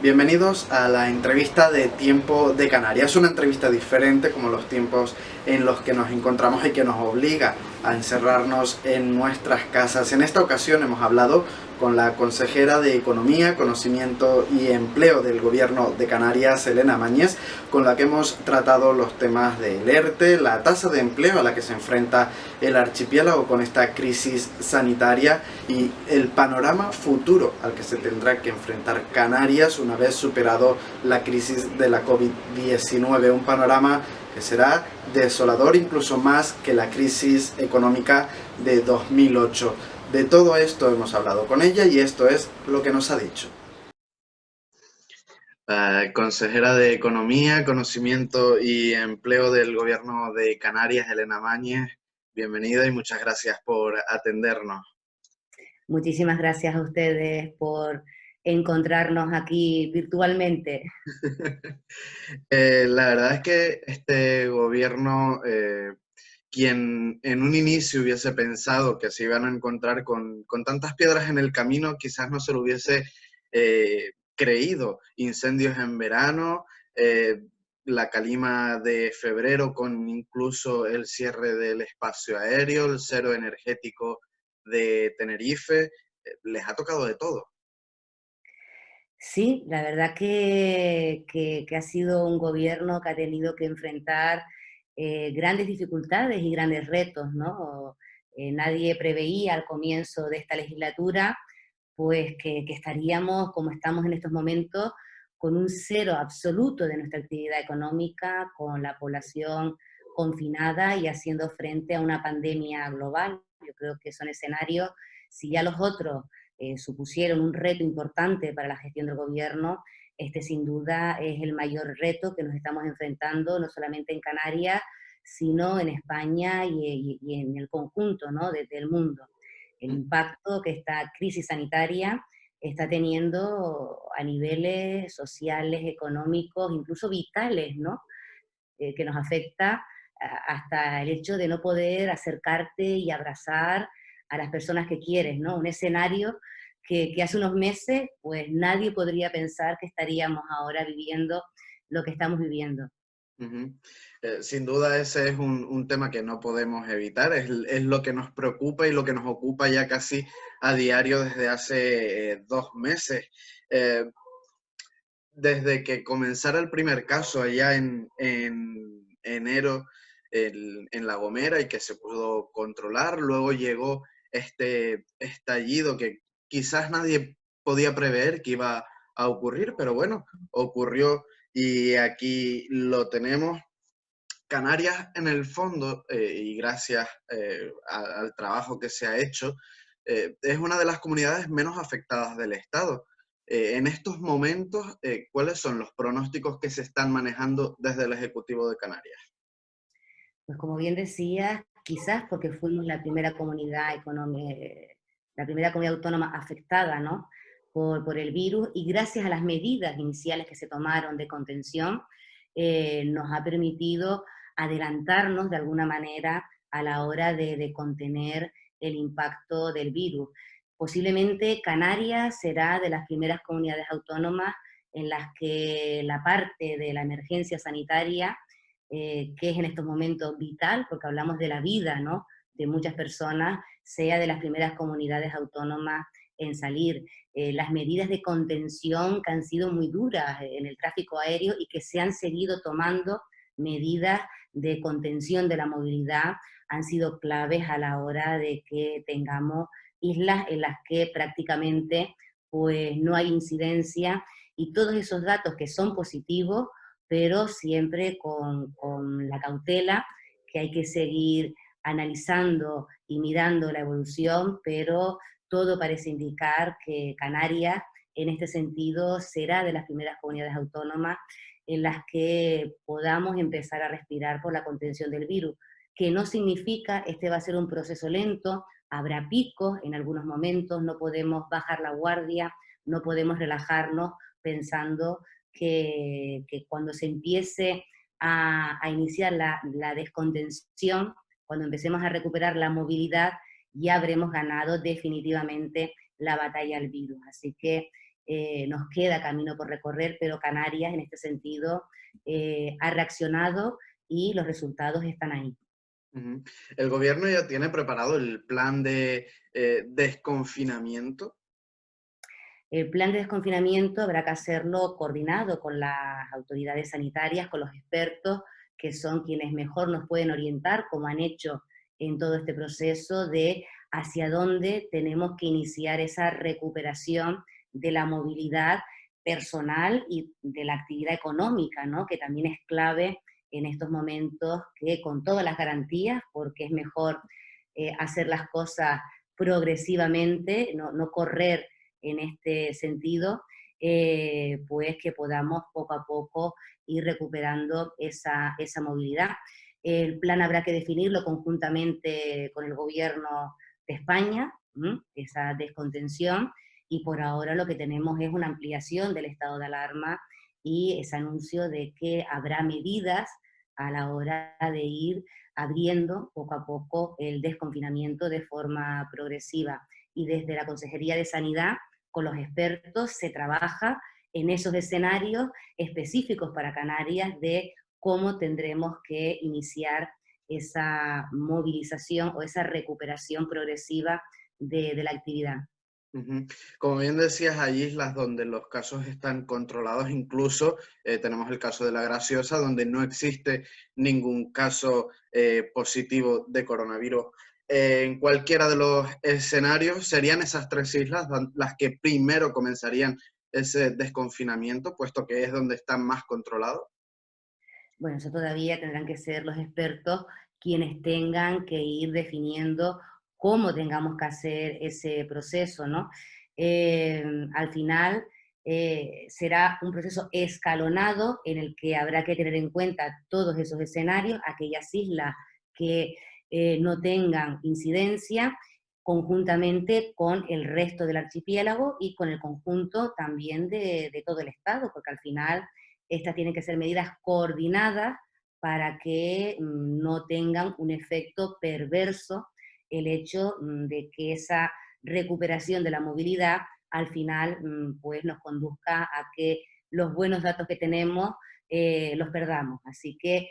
Bienvenidos a la entrevista de Tiempo de Canarias, una entrevista diferente como los tiempos en los que nos encontramos y que nos obliga a encerrarnos en nuestras casas. En esta ocasión hemos hablado con la consejera de Economía, Conocimiento y Empleo del Gobierno de Canarias, Elena Mañez, con la que hemos tratado los temas del ERTE, la tasa de empleo a la que se enfrenta el archipiélago con esta crisis sanitaria y el panorama futuro al que se tendrá que enfrentar Canarias una vez superado la crisis de la COVID-19, un panorama que será desolador incluso más que la crisis económica de 2008. De todo esto hemos hablado con ella y esto es lo que nos ha dicho. Consejera de Economía, Conocimiento y Empleo del Gobierno de Canarias, Elena Mañez, bienvenida y muchas gracias por atendernos. Muchísimas gracias a ustedes por encontrarnos aquí virtualmente. La verdad es que este gobierno, quien en un inicio hubiese pensado que se iban a encontrar con tantas piedras en el camino, quizás no se lo hubiese creído. Incendios en verano, la calima de febrero con incluso el cierre del espacio aéreo, el cero energético de Tenerife, les ha tocado de todo. Sí, la verdad que ha sido un gobierno que ha tenido que enfrentar grandes dificultades y grandes retos, ¿no? Nadie preveía al comienzo de esta legislatura pues que estaríamos, como estamos en estos momentos, con un cero absoluto de nuestra actividad económica, con la población confinada y haciendo frente a una pandemia global. Yo creo que son escenarios, si ya los otros supusieron un reto importante para la gestión del gobierno, este sin duda es el mayor reto que nos estamos enfrentando, no solamente en Canarias, sino en España y en el conjunto, ¿no?, del mundo. El impacto que esta crisis sanitaria está teniendo a niveles sociales, económicos, incluso vitales, ¿no? Que nos afecta hasta el hecho de no poder acercarte y abrazar a las personas que quieres, ¿no? Un escenario que hace unos meses, pues nadie podría pensar que estaríamos ahora viviendo lo que estamos viviendo. Ujú. Sin duda ese es un tema que no podemos evitar, es lo que nos preocupa y lo que nos ocupa ya casi a diario desde hace 2 meses. Eh, Desde que comenzara el primer caso allá en enero en La Gomera y que se pudo controlar, luego llegó este estallido que quizás nadie podía prever que iba a ocurrir, pero bueno, ocurrió y aquí lo tenemos. Canarias, en el fondo, y gracias al trabajo que se ha hecho, es una de las comunidades menos afectadas del Estado. En estos momentos, ¿cuáles son los pronósticos que se están manejando desde el Ejecutivo de Canarias? Pues como bien decías, quizás porque fuimos la primera comunidad la primera comunidad autónoma afectada, ¿no?, por el virus, y gracias a las medidas iniciales que se tomaron de contención, nos ha permitido adelantarnos de alguna manera a la hora de contener el impacto del virus. Posiblemente Canarias será de las primeras comunidades autónomas en las que la parte de la emergencia sanitaria, que es en estos momentos vital, porque hablamos de la vida, ¿no?, de muchas personas, sea de las primeras comunidades autónomas en salir. Las medidas de contención que han sido muy duras en el tráfico aéreo y que se han seguido tomando medidas de contención de la movilidad han sido claves a la hora de que tengamos islas en las que prácticamente pues no hay incidencia, y todos esos datos que son positivos, pero siempre con la cautela que hay que seguir analizando y mirando la evolución, pero todo parece indicar que Canarias, en este sentido, será de las primeras comunidades autónomas en las que podamos empezar a respirar por la contención del virus, que no significa este va a ser un proceso lento, habrá picos en algunos momentos, no podemos bajar la guardia, no podemos relajarnos pensando que cuando se empiece a iniciar la descontención, cuando empecemos a recuperar la movilidad, ya habremos ganado definitivamente la batalla al virus. Así que nos queda camino por recorrer, pero Canarias en este sentido ha reaccionado y los resultados están ahí. Ujú. ¿El gobierno ya tiene preparado el plan de desconfinamiento? El plan de desconfinamiento habrá que hacerlo coordinado con las autoridades sanitarias, con los expertos, que son quienes mejor nos pueden orientar, como han hecho en todo este proceso, de hacia dónde tenemos que iniciar esa recuperación de la movilidad personal y de la actividad económica, ¿no? Que también es clave en estos momentos, que con todas las garantías, porque es mejor hacer las cosas progresivamente, no correr en este sentido, pues que podamos poco a poco ir recuperando esa movilidad. El plan habrá que definirlo conjuntamente con el gobierno de España, esa descontención, y por ahora lo que tenemos es una ampliación del estado de alarma y ese anuncio de que habrá medidas a la hora de ir abriendo poco a poco el desconfinamiento de forma progresiva. Y desde la Consejería de Sanidad, con los expertos, se trabaja en esos escenarios específicos para Canarias de cómo tendremos que iniciar esa movilización o esa recuperación progresiva de la actividad. Ujú. Como bien decías, hay islas donde los casos están controlados, incluso tenemos el caso de La Graciosa, donde no existe ningún caso positivo de coronavirus. En cualquiera de los escenarios, serían esas tres islas las que primero comenzarían ese desconfinamiento, puesto que es donde están más controlados. Bueno, eso todavía tendrán que ser los expertos quienes tengan que ir definiendo cómo tengamos que hacer ese proceso, ¿no? Al final será un proceso escalonado en el que habrá que tener en cuenta todos esos escenarios, aquellas islas que no tengan incidencia, conjuntamente con el resto del archipiélago y con el conjunto también de todo el Estado, porque al final estas tienen que ser medidas coordinadas para que no tengan un efecto perverso el hecho de que esa recuperación de la movilidad al final pues nos conduzca a que los buenos datos que tenemos los perdamos. Así que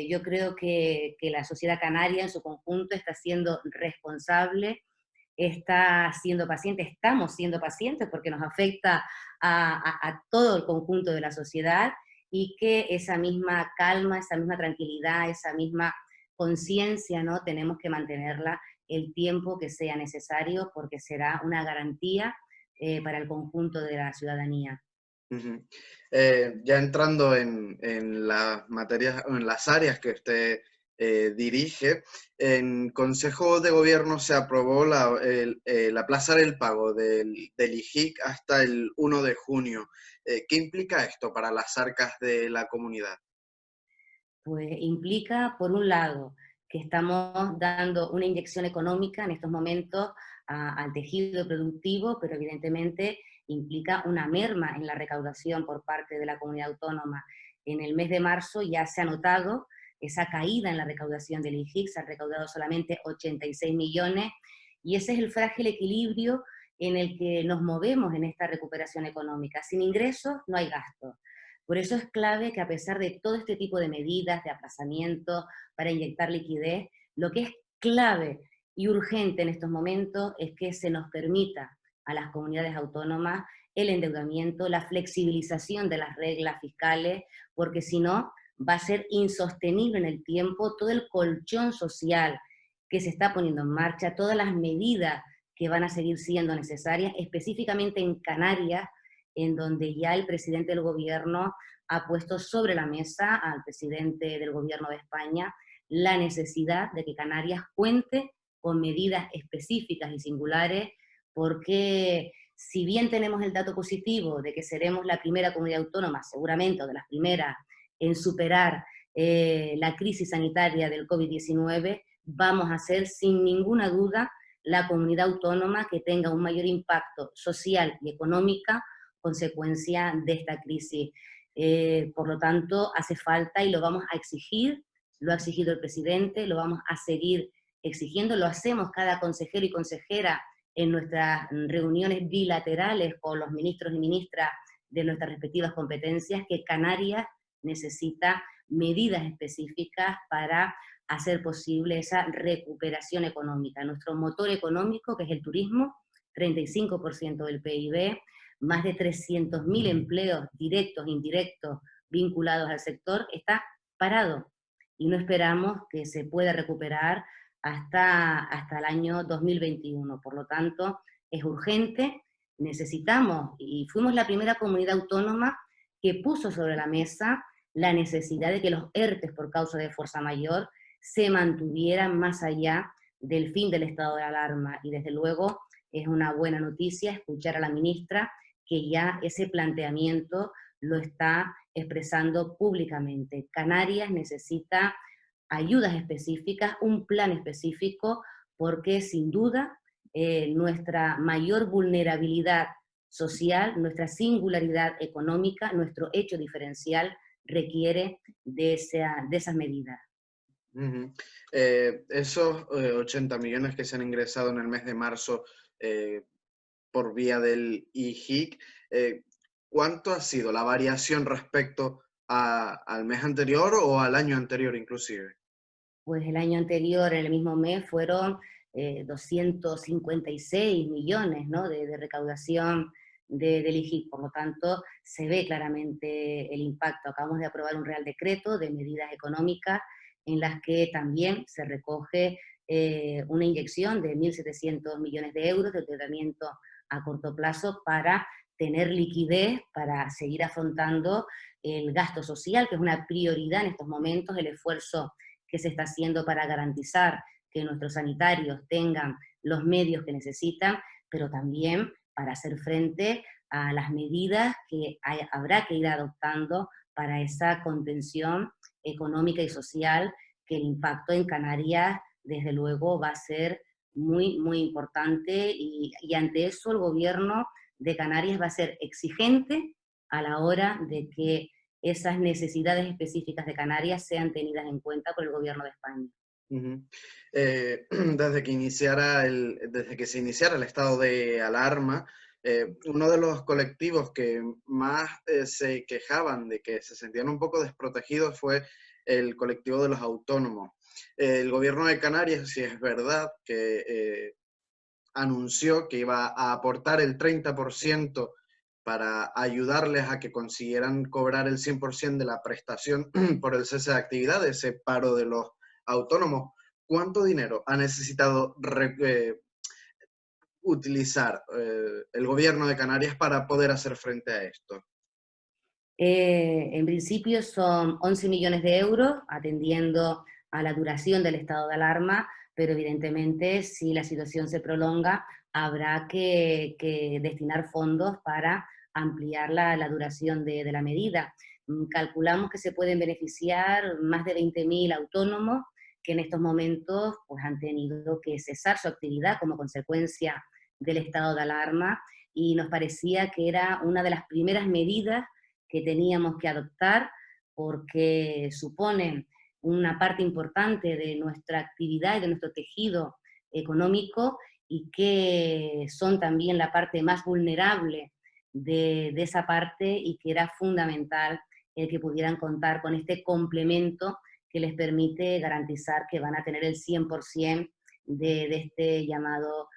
yo creo que la sociedad canaria en su conjunto está siendo responsable, está siendo paciente, estamos siendo pacientes porque nos afecta a todo el conjunto de la sociedad, y que esa misma calma, esa misma tranquilidad, esa misma conciencia, ¿no? Tenemos que mantenerla el tiempo que sea necesario porque será una garantía para el conjunto de la ciudadanía. Ujú. Ya entrando en las materias, en las áreas que usted dirige, en Consejo de Gobierno se aprobó el aplazar el pago del IJIC hasta el 1 de junio. ¿Qué implica esto para las arcas de la comunidad? Pues implica, por un lado, que estamos dando una inyección económica en estos momentos al tejido productivo, pero evidentemente implica una merma en la recaudación por parte de la comunidad autónoma. En el mes de marzo ya se ha notado esa caída en la recaudación del IJIC, se han recaudado solamente 86 millones, y ese es el frágil equilibrio en el que nos movemos en esta recuperación económica. Sin ingresos no hay gastos. Por eso es clave que, a pesar de todo este tipo de medidas de aplazamiento para inyectar liquidez, lo que es clave y urgente en estos momentos es que se nos permita a las comunidades autónomas el endeudamiento, la flexibilización de las reglas fiscales, porque si no va a ser insostenible en el tiempo todo el colchón social que se está poniendo en marcha, todas las medidas que van a seguir siendo necesarias, específicamente en Canarias, en donde ya el presidente del gobierno ha puesto sobre la mesa al presidente del gobierno de España la necesidad de que Canarias cuente con medidas específicas y singulares, porque si bien tenemos el dato positivo de que seremos la primera comunidad autónoma, seguramente, o de las primeras, en superar la crisis sanitaria del COVID-19, vamos a ser sin ninguna duda la comunidad autónoma que tenga un mayor impacto social y económico consecuencia de esta crisis. Por lo tanto, hace falta y lo vamos a exigir, lo ha exigido el presidente, lo vamos a seguir exigiendo, lo hacemos cada consejero y consejera en nuestras reuniones bilaterales con los ministros y ministras de nuestras respectivas competencias, que Canarias necesita medidas específicas para hacer posible esa recuperación económica. Nuestro motor económico, que es el turismo, 35% del PIB, más de 300.000 empleos directos e indirectos vinculados al sector, está parado y no esperamos que se pueda recuperar hasta el año 2021. Por lo tanto, es urgente, necesitamos, y fuimos la primera comunidad autónoma que puso sobre la mesa la necesidad de que los ERTES por causa de fuerza mayor se mantuvieran más allá del fin del estado de alarma. Y desde luego es una buena noticia escuchar a la ministra que ya ese planteamiento lo está expresando públicamente. Canarias necesita ayudas específicas, un plan específico, porque sin duda nuestra mayor vulnerabilidad social, nuestra singularidad económica, nuestro hecho diferencial requiere de esas medidas. Ujú. Esos 80 millones que se han ingresado en el mes de marzo por vía del IJIC, ¿cuánto ha sido la variación respecto al mes anterior o al año anterior inclusive? Pues el año anterior, en el mismo mes, fueron 256 millones, ¿no?, de recaudación del IJIC. Por lo tanto, se ve claramente el impacto. Acabamos de aprobar un Real Decreto de medidas económicas en las que también se recoge una inyección de 1.700 millones de euros de tratamiento a corto plazo para tener liquidez, para seguir afrontando el gasto social, que es una prioridad en estos momentos, el esfuerzo que se está haciendo para garantizar que nuestros sanitarios tengan los medios que necesitan, pero también para hacer frente a las medidas que habrá que ir adoptando para esa contención económica y social, que el impacto en Canarias, desde luego, va a ser muy, muy importante, y ante eso el gobierno de Canarias va a ser exigente a la hora de que esas necesidades específicas de Canarias sean tenidas en cuenta por el gobierno de España. Ujú. Desde que se iniciara el estado de alarma, uno de los colectivos que más se quejaban de que se sentían un poco desprotegidos fue el colectivo de los autónomos. El gobierno de Canarias, si es verdad que anunció que iba a aportar el 30% para ayudarles a que consiguieran cobrar el 100% de la prestación por el cese de actividad, ese paro de los autónomos. ¿Cuánto dinero ha necesitado utilizar el gobierno de Canarias para poder hacer frente a esto? En principio son 11 millones de euros, atendiendo a la duración del estado de alarma, pero evidentemente si la situación se prolonga, habrá que destinar fondos para ampliar la duración de la medida. Calculamos que se pueden beneficiar más de 20.000 autónomos que en estos momentos pues, han tenido que cesar su actividad como consecuencia del estado de alarma, y nos parecía que era una de las primeras medidas que teníamos que adoptar, porque suponen una parte importante de nuestra actividad y de nuestro tejido económico, y que son también la parte más vulnerable de esa parte, y que era fundamental el que pudieran contar con este complemento que les permite garantizar que van a tener el 100% de este llamado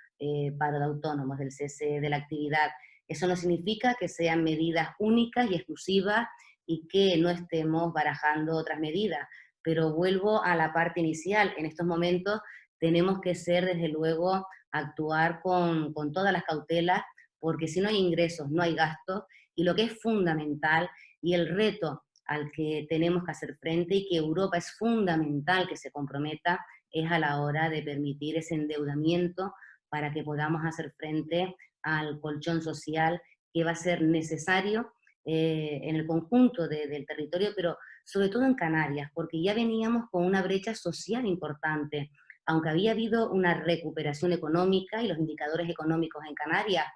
paro de autónomos, del cese de la actividad. Eso no significa que sean medidas únicas y exclusivas y que no estemos barajando otras medidas, pero vuelvo a la parte inicial. En estos momentos tenemos que ser, desde luego, actuar con todas las cautelas, porque si no hay ingresos, no hay gastos, y lo que es fundamental, y el reto al que tenemos que hacer frente, y que Europa es fundamental que se comprometa, es a la hora de permitir ese endeudamiento para que podamos hacer frente al colchón social que va a ser necesario en el conjunto del territorio, pero sobre todo en Canarias, porque ya veníamos con una brecha social importante. Aunque había habido una recuperación económica y los indicadores económicos en Canarias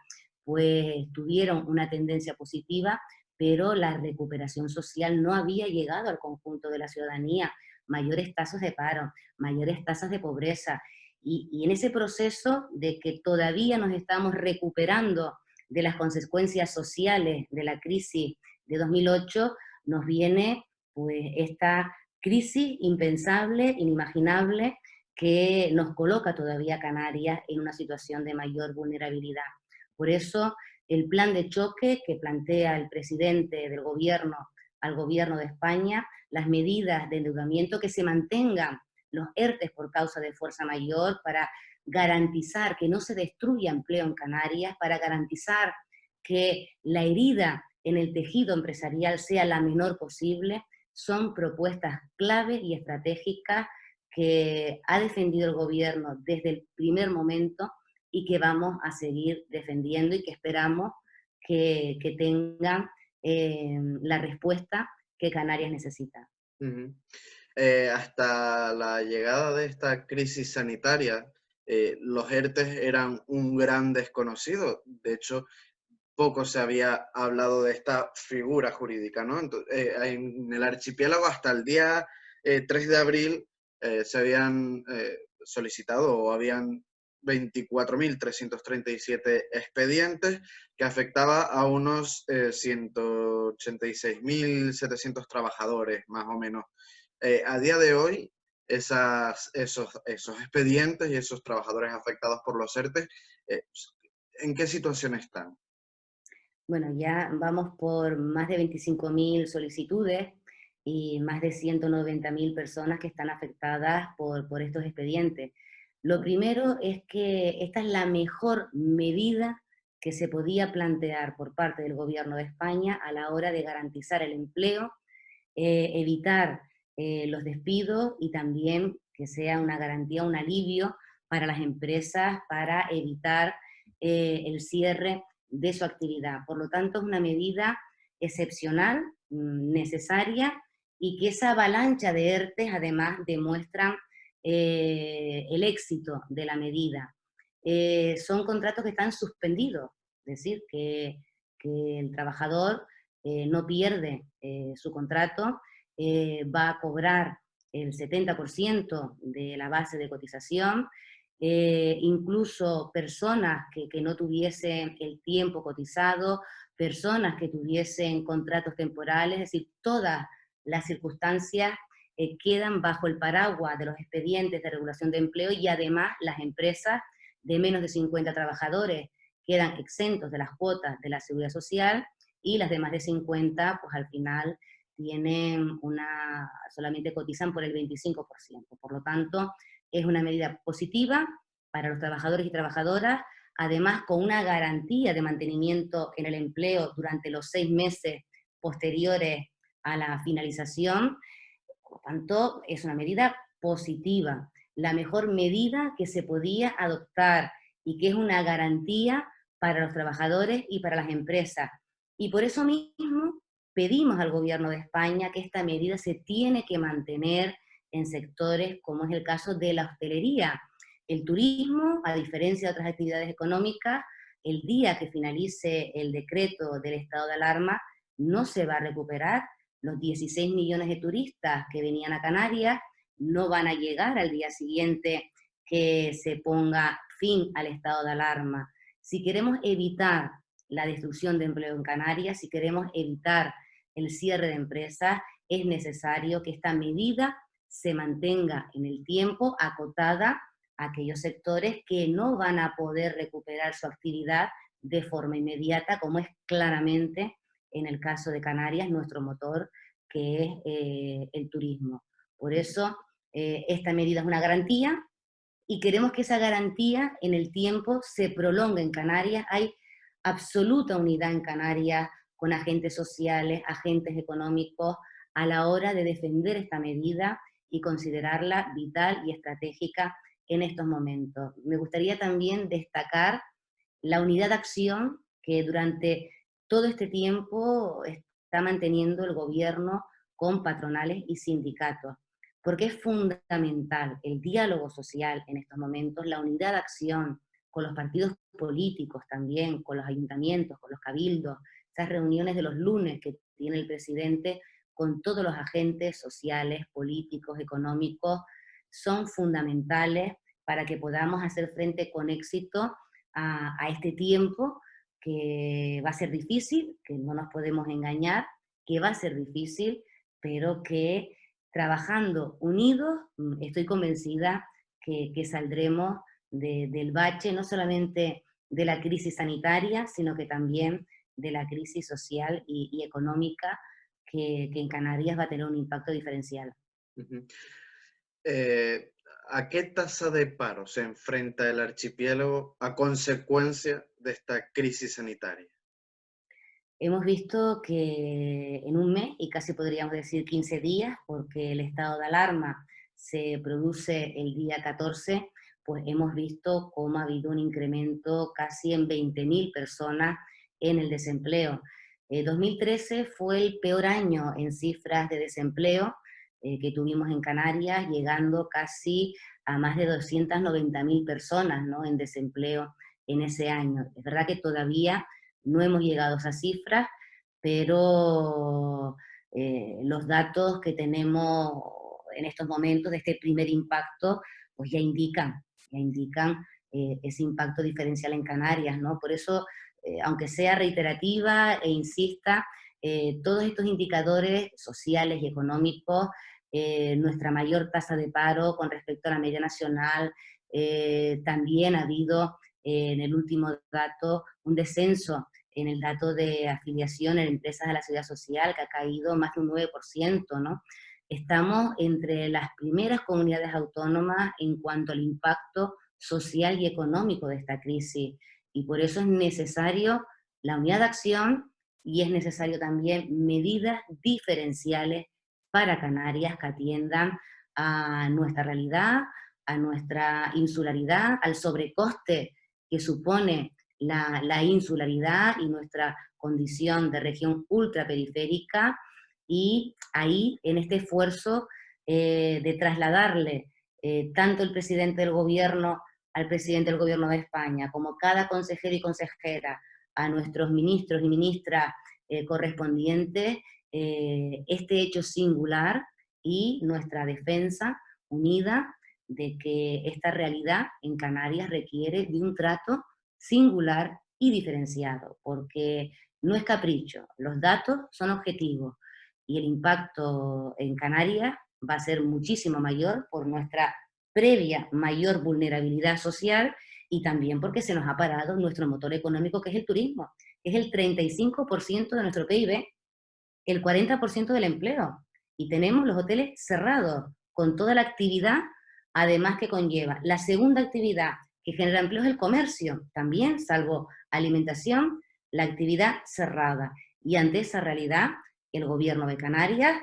pues tuvieron una tendencia positiva, pero la recuperación social no había llegado al conjunto de la ciudadanía. Mayores tasas de paro, mayores tasas de pobreza, Y en ese proceso de que todavía nos estamos recuperando de las consecuencias sociales de la crisis de 2008, nos viene pues esta crisis impensable, inimaginable, que nos coloca todavía a Canarias en una situación de mayor vulnerabilidad. Por eso, el plan de choque que plantea el presidente del gobierno al gobierno de España, las medidas de endeudamiento, que se mantengan los ERTES por causa de fuerza mayor para garantizar que no se destruya empleo en Canarias, para garantizar que la herida en el tejido empresarial sea la menor posible, son propuestas clave y estratégicas que ha defendido el gobierno desde el primer momento y que vamos a seguir defendiendo y que esperamos que tengan la respuesta que Canarias necesita. Ujú. Hasta la llegada de esta crisis sanitaria, los ERTES eran un gran desconocido. De hecho, poco se había hablado de esta figura jurídica, ¿no? En el archipiélago hasta el día 3 de abril se habían solicitado o habían 24.337 expedientes que afectaba a unos 186.700 trabajadores, más o menos. A día de hoy, esos expedientes y esos trabajadores afectados por los ERTE, eh, ¿en qué situación están? Bueno, ya vamos por más de 25.000 solicitudes y más de 190.000 personas que están afectadas por estos expedientes. Lo primero es que esta es la mejor medida que se podía plantear por parte del Gobierno de España a la hora de garantizar el empleo, evitar los despidos y también que sea una garantía, un alivio para las empresas para evitar el cierre de su actividad. Por lo tanto, es una medida excepcional, necesaria, y que esa avalancha de ERTES además demuestran el éxito de la medida. Son contratos que están suspendidos, es decir, que el trabajador no pierde su contrato, va a cobrar el 70% de la base de cotización, incluso personas que no tuviesen el tiempo cotizado, personas que tuviesen contratos temporales, es decir, todas las circunstancias quedan bajo el paraguas de los expedientes de regulación de empleo y además las empresas de menos de 50 trabajadores quedan exentos de las cuotas de la seguridad social y las de más de 50 pues al final tienen solamente cotizan por el 25%. Por lo tanto, es una medida positiva para los trabajadores y trabajadoras, además con una garantía de mantenimiento en el empleo durante los 6 meses posteriores a la finalización. Por lo tanto, es una medida positiva, la mejor medida que se podía adoptar y que es una garantía para los trabajadores y para las empresas. Y por eso mismo pedimos al Gobierno de España que esta medida se tiene que mantener en sectores como es el caso de la hostelería. El turismo, a diferencia de otras actividades económicas, el día que finalice el decreto del estado de alarma, no se va a recuperar. Los 16 millones de turistas que venían a Canarias no van a llegar al día siguiente que se ponga fin al estado de alarma. Si queremos evitar la destrucción de empleo en Canarias, si queremos evitar el cierre de empresas, es necesario que esta medida se mantenga en el tiempo, acotada a aquellos sectores que no van a poder recuperar su actividad de forma inmediata, como es claramente en el caso de Canarias, nuestro motor, que es el turismo. Por eso, esta medida es una garantía y queremos que esa garantía en el tiempo se prolongue en Canarias. Hay absoluta unidad en Canarias con agentes sociales, agentes económicos, a la hora de defender esta medida y considerarla vital y estratégica en estos momentos. Me gustaría también destacar la unidad de acción que durante todo este tiempo está manteniendo el gobierno con patronales y sindicatos, porque es fundamental el diálogo social en estos momentos, la unidad de acción con los partidos políticos también, con los ayuntamientos, con los cabildos, esas reuniones de los lunes que tiene el presidente con todos los agentes sociales, políticos, económicos, son fundamentales para que podamos hacer frente con éxito a este tiempo que va a ser difícil, que no nos podemos engañar, que va a ser difícil, pero que trabajando unidos, estoy convencida que saldremos del bache, no solamente de la crisis sanitaria, sino que también de la crisis social y económica que en Canarias va a tener un impacto diferencial. Ujú. Eh, ¿A qué tasa de paro se enfrenta el archipiélago a consecuencia de esta crisis sanitaria? Hemos visto que en un mes, y casi podríamos decir 15 días, porque el estado de alarma se produce el día 14, pues hemos visto cómo ha habido un incremento casi en 20.000 personas en el desempleo. 2013 fue el peor año en cifras de desempleo que tuvimos en Canarias, llegando casi a más de 290.000 personas, ¿no?, en desempleo en ese año. Es verdad que todavía no hemos llegado a esas cifras, pero los datos que tenemos en estos momentos de este primer impacto, pues ya indican ese impacto diferencial en Canarias, ¿no? Por eso, aunque sea reiterativa e insista, todos estos indicadores sociales y económicos, nuestra mayor tasa de paro con respecto a la media nacional, también ha habido en el último dato un descenso en el dato de afiliación en empresas de la seguridad social, que ha caído más de un 9%, ¿no? Estamos entre las primeras comunidades autónomas en cuanto al impacto social y económico de esta crisis, y por eso es necesario la unidad de acción y es necesario también medidas diferenciales para Canarias que atiendan a nuestra realidad, a nuestra insularidad, al sobrecoste que supone la insularidad y nuestra condición de región ultraperiférica, y ahí en este esfuerzo de trasladarle tanto el presidente del gobierno al presidente del gobierno de España, como cada consejero y consejera a nuestros ministros y ministras correspondientes, este hecho singular y nuestra defensa unida de que esta realidad en Canarias requiere de un trato singular y diferenciado, porque no es capricho, los datos son objetivos y el impacto en Canarias va a ser muchísimo mayor por nuestra previa mayor vulnerabilidad social y también porque se nos ha parado nuestro motor económico, que es el turismo, que es el 35% de nuestro PIB, el 40% del empleo, y tenemos los hoteles cerrados, con toda la actividad, además que conlleva. La segunda actividad que genera empleo es el comercio, también, salvo alimentación, la actividad cerrada. Y ante esa realidad, el gobierno de Canarias,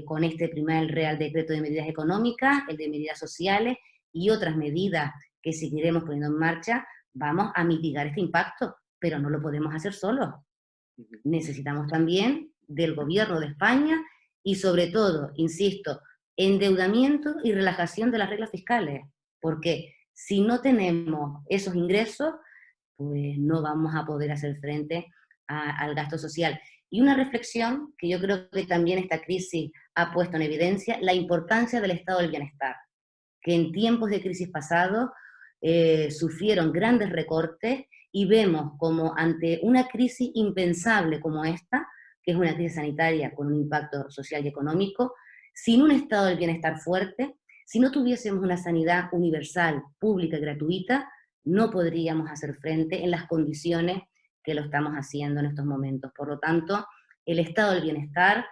con este primer Real Decreto de Medidas Económicas, el de medidas sociales y otras medidas que seguiremos poniendo en marcha, vamos a mitigar este impacto, pero no lo podemos hacer solos. Necesitamos también del gobierno de España y sobre todo, insisto, endeudamiento y relajación de las reglas fiscales, porque si no tenemos esos ingresos, pues no vamos a poder hacer frente al gasto social. Y una reflexión que yo creo que también esta crisis ha puesto en evidencia, la importancia del estado del bienestar, que en tiempos de crisis pasados sufrieron grandes recortes y vemos como ante una crisis impensable como esta, que es una crisis sanitaria con un impacto social y económico, sin un estado del bienestar fuerte, si no tuviésemos una sanidad universal, pública y gratuita, no podríamos hacer frente en las condiciones que lo estamos haciendo en estos momentos. Por lo tanto, el estado del bienestar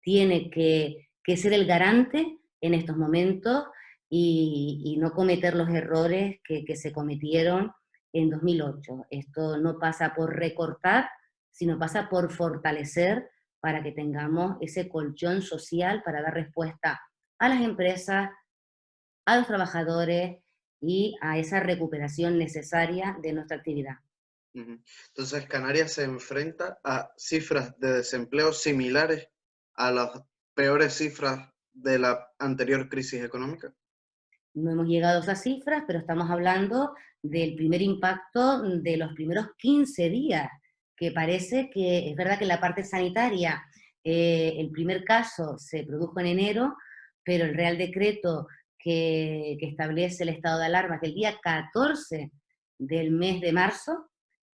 tiene que ser el garante en estos momentos y no cometer los errores que se cometieron en 2008. Esto no pasa por recortar, sino pasa por fortalecer para que tengamos ese colchón social para dar respuesta a las empresas, a los trabajadores y a esa recuperación necesaria de nuestra actividad. Ujú. Entonces, Canarias se enfrenta a cifras de desempleo similares a las peores cifras de la anterior crisis económica. No hemos llegado a esas cifras, pero estamos hablando del primer impacto de los primeros 15 días, que parece que es verdad que en la parte sanitaria el primer caso se produjo en enero, pero el Real Decreto que establece el estado de alarma, que el día 14 del mes de marzo,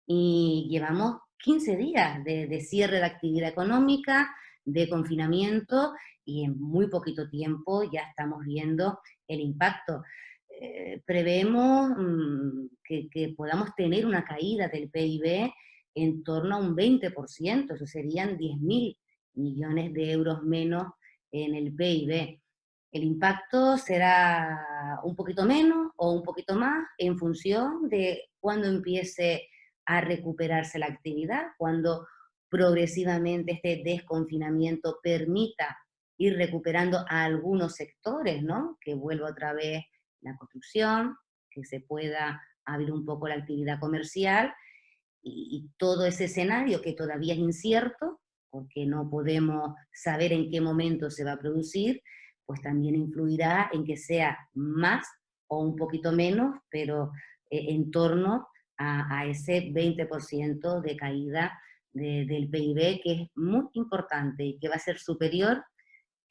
y llevamos 15 días de cierre de actividad económica, de confinamiento, y en muy poquito tiempo ya estamos viendo el impacto. Prevemos que podamos tener una caída del PIB en torno a un 20%, eso serían 10.000 millones de euros menos en el PIB. El impacto será un poquito menos o un poquito más en función de cuándo empiece a recuperarse la actividad, cuando progresivamente este desconfinamiento permita ir recuperando a algunos sectores, ¿no? Que vuelva otra vez la construcción, que se pueda abrir un poco la actividad comercial y todo ese escenario que todavía es incierto, porque no podemos saber en qué momento se va a producir, pues también influirá en que sea más o un poquito menos, pero en torno a ese 20% de caída del PIB, que es muy importante y que va a ser superior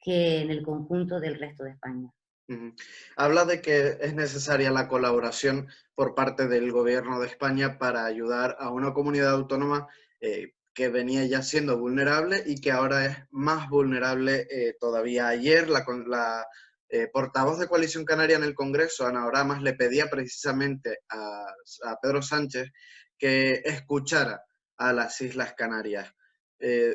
que en el conjunto del resto de España. Ujú. Habla de que es necesaria la colaboración por parte del Gobierno de España para ayudar a una comunidad autónoma que venía ya siendo vulnerable y que ahora es más vulnerable todavía. Ayer la portavoz de Coalición Canaria en el Congreso, Ana Oramas, le pedía precisamente a Pedro Sánchez que escuchara a las Islas Canarias.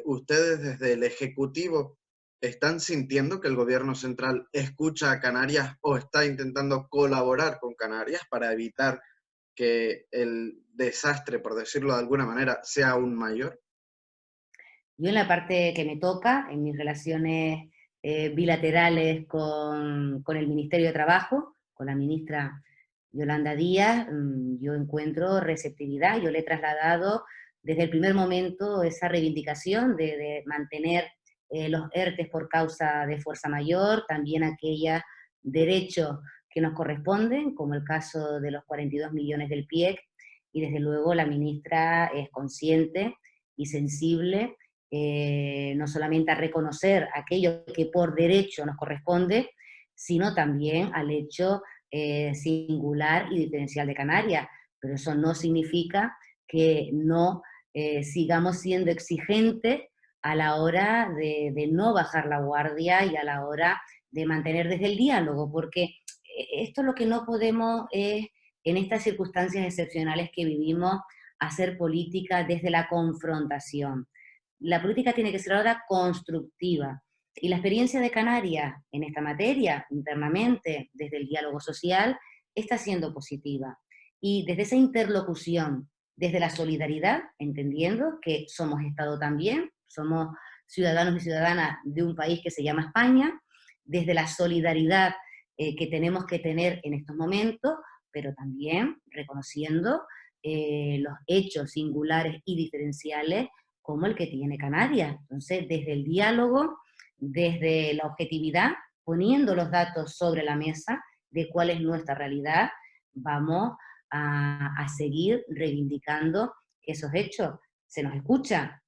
Ustedes desde el Ejecutivo, ¿están sintiendo que el gobierno central escucha a Canarias o está intentando colaborar con Canarias para evitar que el desastre, por decirlo de alguna manera, sea aún mayor? Yo en la parte que me toca, en mis relaciones bilaterales con el Ministerio de Trabajo, con la ministra Yolanda Díaz, yo encuentro receptividad. Yo le he trasladado desde el primer momento esa reivindicación de mantener los ERTES por causa de fuerza mayor, también aquellos derechos que nos corresponden, como el caso de los 42 millones del PIEC, y desde luego la ministra es consciente y sensible no solamente a reconocer aquello que por derecho nos corresponde, sino también al hecho singular y diferencial de Canarias. Pero eso no significa que no sigamos siendo exigentes a la hora de no bajar la guardia y a la hora de mantener desde el diálogo, porque esto lo que no podemos es, en estas circunstancias excepcionales que vivimos, hacer política desde la confrontación. La política tiene que ser ahora constructiva. Y la experiencia de Canarias en esta materia, internamente, desde el diálogo social, está siendo positiva. Y desde esa interlocución, desde la solidaridad, entendiendo que somos Estado también, somos ciudadanos y ciudadanas de un país que se llama España, desde la solidaridad que tenemos que tener en estos momentos, pero también reconociendo los hechos singulares y diferenciales como el que tiene Canarias. Entonces, desde el diálogo, desde la objetividad, poniendo los datos sobre la mesa de cuál es nuestra realidad, vamos a seguir reivindicando esos hechos. Se nos escucha,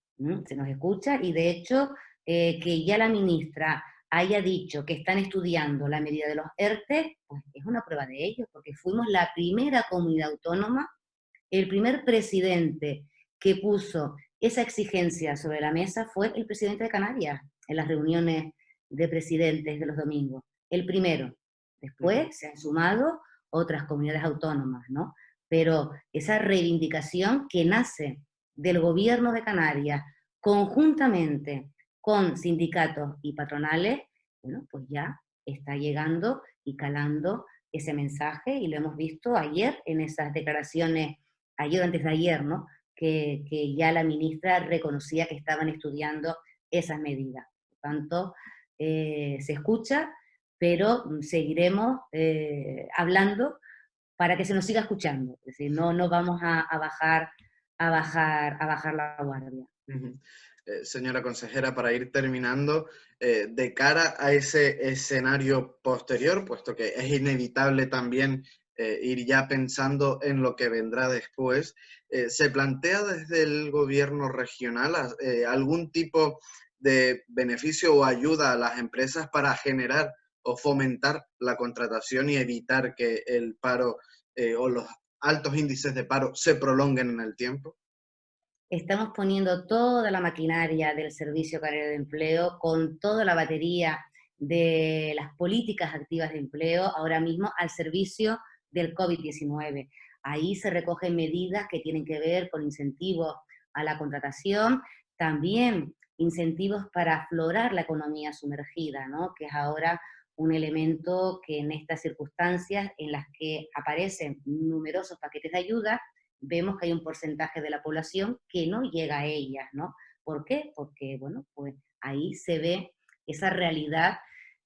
se nos escucha, y de hecho que ya la ministra haya dicho que están estudiando la medida de los ERTE, pues es una prueba de ello, porque fuimos la primera comunidad autónoma, el primer presidente que puso esa exigencia sobre la mesa fue el presidente de Canarias en las reuniones de presidentes de los domingos, el primero. Después se han sumado otras comunidades autónomas, ¿no? Pero esa reivindicación que nace del gobierno de Canarias conjuntamente con sindicatos y patronales, bueno, pues ya está llegando y calando ese mensaje, y lo hemos visto ayer en esas declaraciones, ayer o antes de ayer, ¿no? Que ya la ministra reconocía que estaban estudiando esas medidas. Por tanto, se escucha, pero seguiremos hablando para que se nos siga escuchando. Es decir, no vamos a bajar la guardia. Señora consejera, para ir terminando, de cara a ese escenario posterior, puesto que es inevitable también ir ya pensando en lo que vendrá después, ¿se plantea desde el gobierno regional algún tipo de beneficio o ayuda a las empresas para generar o fomentar la contratación y evitar que el paro o los altos índices de paro se prolonguen en el tiempo? Estamos poniendo toda la maquinaria del Servicio Canario de Empleo con toda la batería de las políticas activas de empleo ahora mismo al servicio del COVID-19. Ahí se recogen medidas que tienen que ver con incentivos a la contratación, también incentivos para aflorar la economía sumergida, ¿no? Que es ahora un elemento que en estas circunstancias en las que aparecen numerosos paquetes de ayuda, vemos que hay un porcentaje de la población que no llega a ellas, ¿no? ¿Por qué? Porque, bueno, pues ahí se ve esa realidad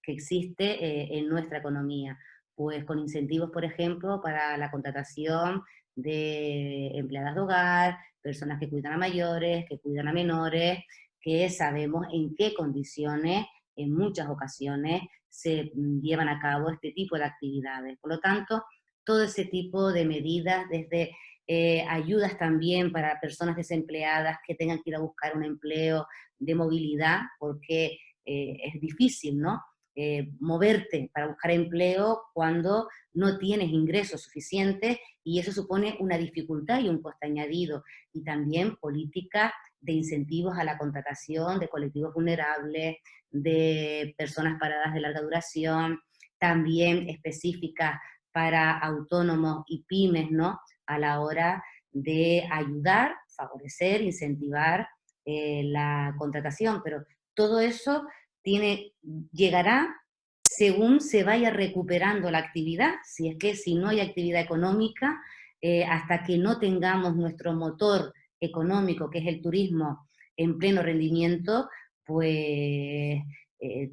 que existe en nuestra economía, pues con incentivos, por ejemplo, para la contratación de empleadas de hogar, personas que cuidan a mayores, que cuidan a menores, que sabemos en qué condiciones en muchas ocasiones se llevan a cabo este tipo de actividades. Por lo tanto, todo ese tipo de medidas, desde ayudas también para personas desempleadas que tengan que ir a buscar un empleo de movilidad, porque es difícil, ¿no? Moverte para buscar empleo cuando no tienes ingresos suficientes y eso supone una dificultad y un coste añadido. Y también políticas de incentivos a la contratación de colectivos vulnerables, de personas paradas de larga duración, también específicas para autónomos y pymes, ¿no? A la hora de ayudar, favorecer, incentivar la contratación, pero todo eso llegará según se vaya recuperando la actividad, si es que si no hay actividad económica, hasta que no tengamos nuestro motor económico, que es el turismo, en pleno rendimiento, pues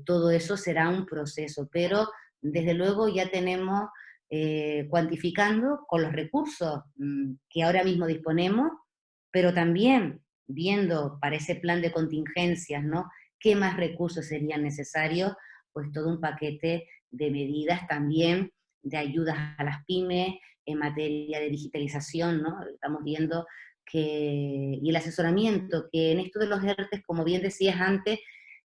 todo eso será un proceso, pero desde luego ya tenemos cuantificando con los recursos que ahora mismo disponemos, pero también viendo para ese plan de contingencias, ¿no? ¿Qué más recursos serían necesarios? Pues todo un paquete de medidas también de ayudas a las pymes en materia de digitalización, ¿no? Estamos viendo que, y el asesoramiento, que en esto de los ERTES, como bien decías antes,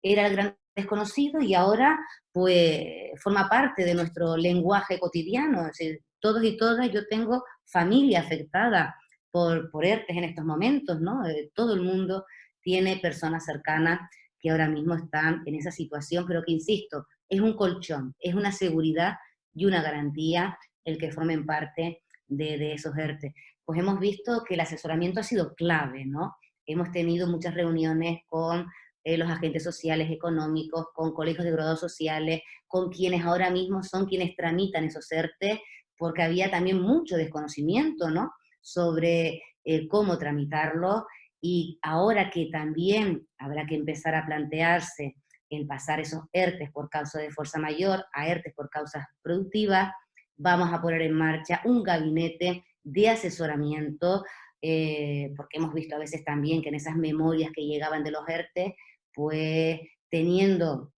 era el gran desconocido y ahora pues forma parte de nuestro lenguaje cotidiano. Es decir, todos y todas, yo tengo familia afectada por ERTES en estos momentos, ¿no? Todo el mundo tiene personas cercanas que ahora mismo están en esa situación, pero que, insisto, es un colchón, es una seguridad y una garantía el que formen parte de esos ERTE. Pues hemos visto que el asesoramiento ha sido clave, ¿no? Hemos tenido muchas reuniones con los agentes sociales económicos, con colegios de graduados sociales, con quienes ahora mismo son quienes tramitan esos ERTE, porque había también mucho desconocimiento, ¿no? Sobre cómo tramitarlo, y ahora que también habrá que empezar a plantearse el pasar esos ERTES por causa de fuerza mayor a ERTES por causas productivas, vamos a poner en marcha un gabinete de asesoramiento, porque hemos visto a veces también que en esas memorias que llegaban de los ERTE, pues teniendo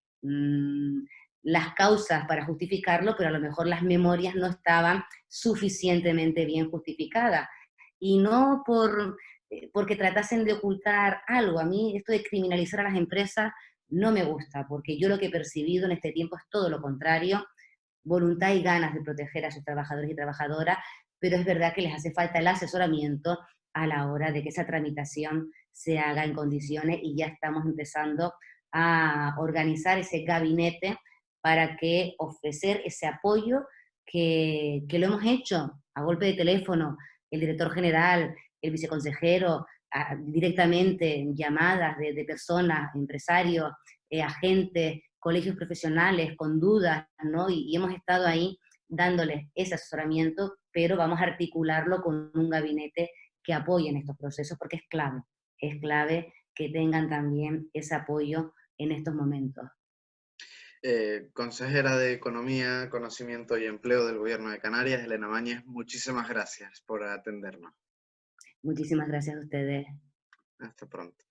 las causas para justificarlo, pero a lo mejor las memorias no estaban suficientemente bien justificadas. Y no porque tratasen de ocultar algo. A mí esto de criminalizar a las empresas no me gusta, porque yo lo que he percibido en este tiempo es todo lo contrario, voluntad y ganas de proteger a sus trabajadores y trabajadoras, pero es verdad que les hace falta el asesoramiento a la hora de que esa tramitación se haga en condiciones y ya estamos empezando a organizar ese gabinete para que ofrecer ese apoyo que lo hemos hecho a golpe de teléfono, el director general, el viceconsejero, directamente llamadas de personas, empresarios, agentes, colegios profesionales con dudas, ¿no? Y hemos estado ahí dándoles ese asesoramiento, pero vamos a articularlo con un gabinete que apoye en estos procesos, porque es clave que tengan también ese apoyo en estos momentos. Consejera de Economía, Conocimiento y Empleo del Gobierno de Canarias, Elena Mañez, muchísimas gracias por atendernos. Muchísimas gracias a ustedes. Hasta pronto.